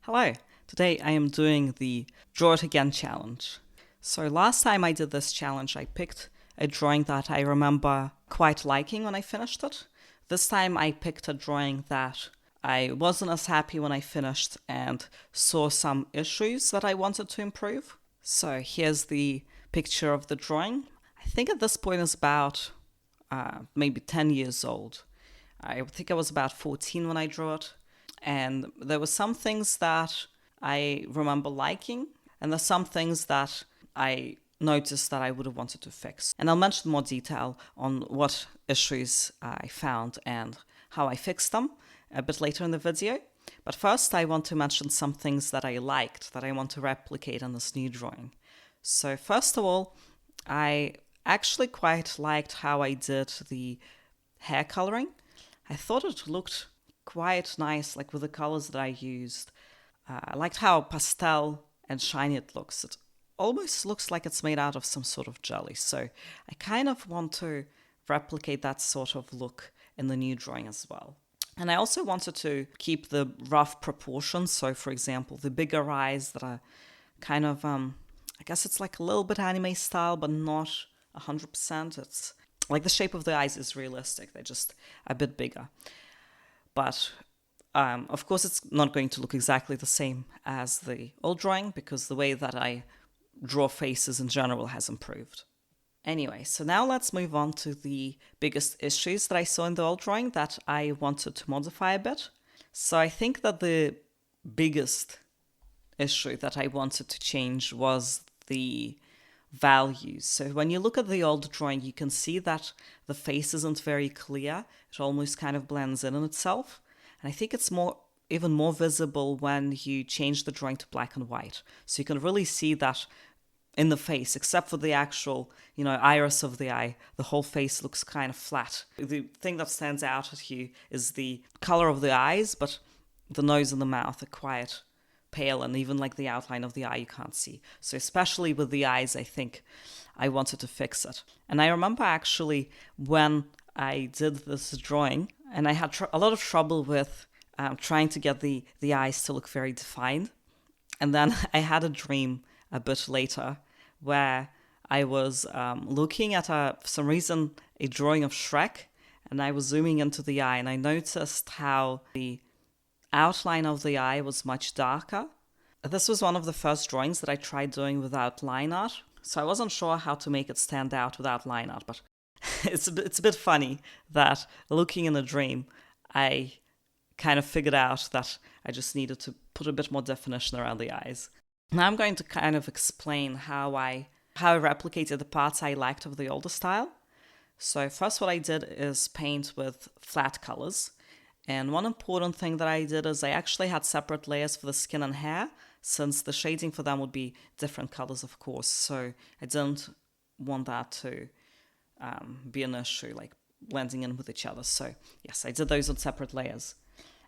Hello, today I am doing the Draw It Again challenge. So last time I did this challenge, I picked a drawing that I remember quite liking when I finished it. This time I picked a drawing that I wasn't as happy when I finished and saw some issues that I wanted to improve. So here's the picture of the drawing. I think at this point it's about maybe 10 years old. I think I was about 14 when I drew it. And there were some things that I remember liking, and there's some things that I noticed that I would have wanted to fix. And I'll mention more detail on what issues I found and how I fixed them a bit later in the video. But first, I want to mention some things that I liked that I want to replicate in this new drawing. So first of all, I actually quite liked how I did the hair coloring. I thought it looked quite nice, like with the colors that I used. I liked how pastel and shiny it looks. It almost looks like it's made out of some sort of jelly. So I kind of want to replicate that sort of look in the new drawing as well. And I also wanted to keep the rough proportions. So for example, the bigger eyes that are kind of, I guess it's like a little bit anime style, but not 100%. It's like the shape of the eyes is realistic. They're just a bit bigger. But of course, it's not going to look exactly the same as the old drawing because the way that I draw faces in general has improved. Anyway, so now let's move on to the biggest issues that I saw in the old drawing that I wanted to modify a bit. So I think that the biggest issue that I wanted to change was the values. So when you look at the old drawing, you can see that the face isn't very clear. It almost kind of blends in on itself. And I think it's even more visible when you change the drawing to black and white. So you can really see that in the face, except for the actual, iris of the eye. The whole face looks kind of flat. The thing that stands out at you is the color of the eyes, but the nose and the mouth are quite pale, and even like the outline of the eye you can't see. So especially with the eyes, I think I wanted to fix it. And I remember actually when I did this drawing, and I had a lot of trouble with trying to get the eyes to look very defined. And then I had a dream a bit later where I was looking at, for some reason, a drawing of Shrek, and I was zooming into the eye, and I noticed how the outline of the eye was much darker. This was one of the first drawings that I tried doing without line art, so I wasn't sure how to make it stand out without line art, but it's a bit funny that looking in a dream, I kind of figured out that I just needed to put a bit more definition around the eyes. Now I'm going to kind of explain how I replicated the parts I liked of the older style. So first what I did is paint with flat colors. And one important thing that I did is I actually had separate layers for the skin and hair, since the shading for them would be different colors, of course. So I didn't want that to be an issue, like blending in with each other. So yes, I did those on separate layers.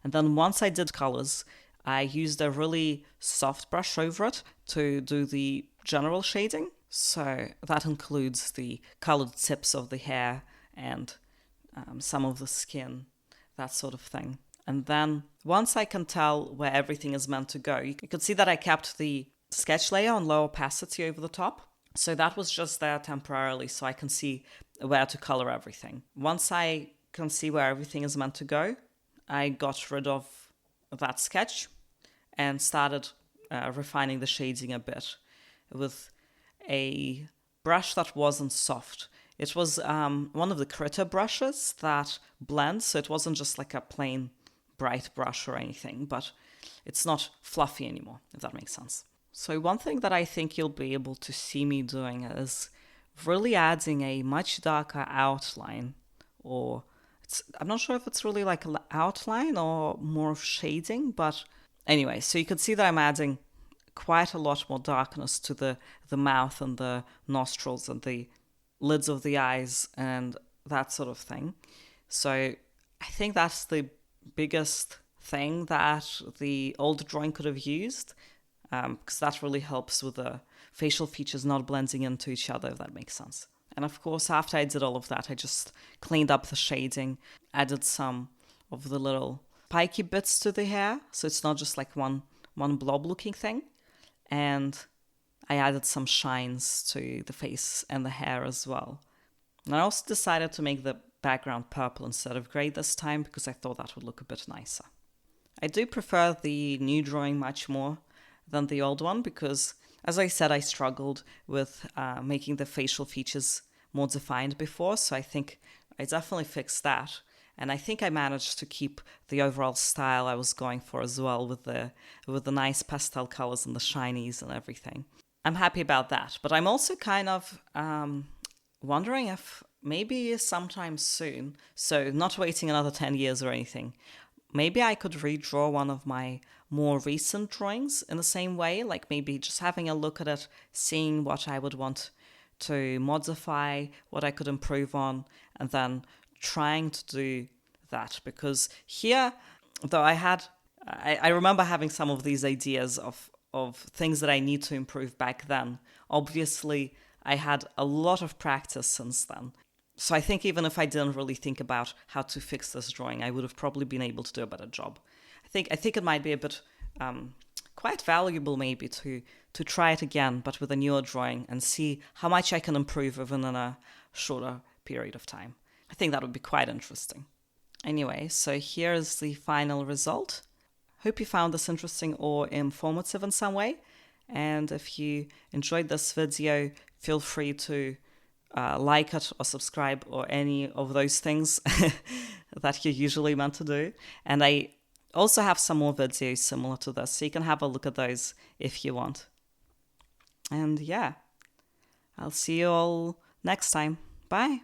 And then once I did colors, I used a really soft brush over it to do the general shading. So that includes the colored tips of the hair and some of the skin, that sort of thing. And then once I can tell where everything is meant to go, you can see that I kept the sketch layer on low opacity over the top. So that was just there temporarily so I can see where to color everything. Once I can see where everything is meant to go, I got rid of that sketch and started refining the shading a bit with a brush that wasn't soft. It was one of the Krita brushes that blends, so it wasn't just like a plain bright brush or anything, but it's not fluffy anymore, if that makes sense. So one thing that I think you'll be able to see me doing is really adding a much darker outline, or I'm not sure if it's really like an outline or more of shading, but anyway, so you can see that I'm adding quite a lot more darkness to the mouth and the nostrils and the lids of the eyes and that sort of thing. So I think that's the biggest thing that the old drawing could have used, because that really helps with the facial features not blending into each other, if that makes sense. And of course, after I did all of that, I just cleaned up the shading, added some of the little spiky bits to the hair, so it's not just like one one blob looking thing, and I added some shines to the face and the hair as well. And I also decided to make the background purple instead of grey this time because I thought that would look a bit nicer. I do prefer the new drawing much more than the old one because, as I said, I struggled with making the facial features more defined before, so I think I definitely fixed that. And I think I managed to keep the overall style I was going for as well with the nice pastel colors and the shinies and everything. I'm happy about that, but I'm also kind of wondering if maybe sometime soon, so not waiting another 10 years or anything, maybe I could redraw one of my more recent drawings in the same way, like maybe just having a look at it, seeing what I would want to modify, what I could improve on, and then trying to do that. Because here, though I remember having some of these ideas of things that I need to improve back then. Obviously, I had a lot of practice since then. So I think even if I didn't really think about how to fix this drawing, I would have probably been able to do a better job. I think it might be a bit quite valuable maybe to try it again, but with a newer drawing and see how much I can improve even in a shorter period of time. I think that would be quite interesting. Anyway, so here's the final result. Hope you found this interesting or informative in some way. And if you enjoyed this video, feel free to like it or subscribe or any of those things that you're usually meant to do. And I also have some more videos similar to this, so you can have a look at those if you want. And yeah, I'll see you all next time. Bye.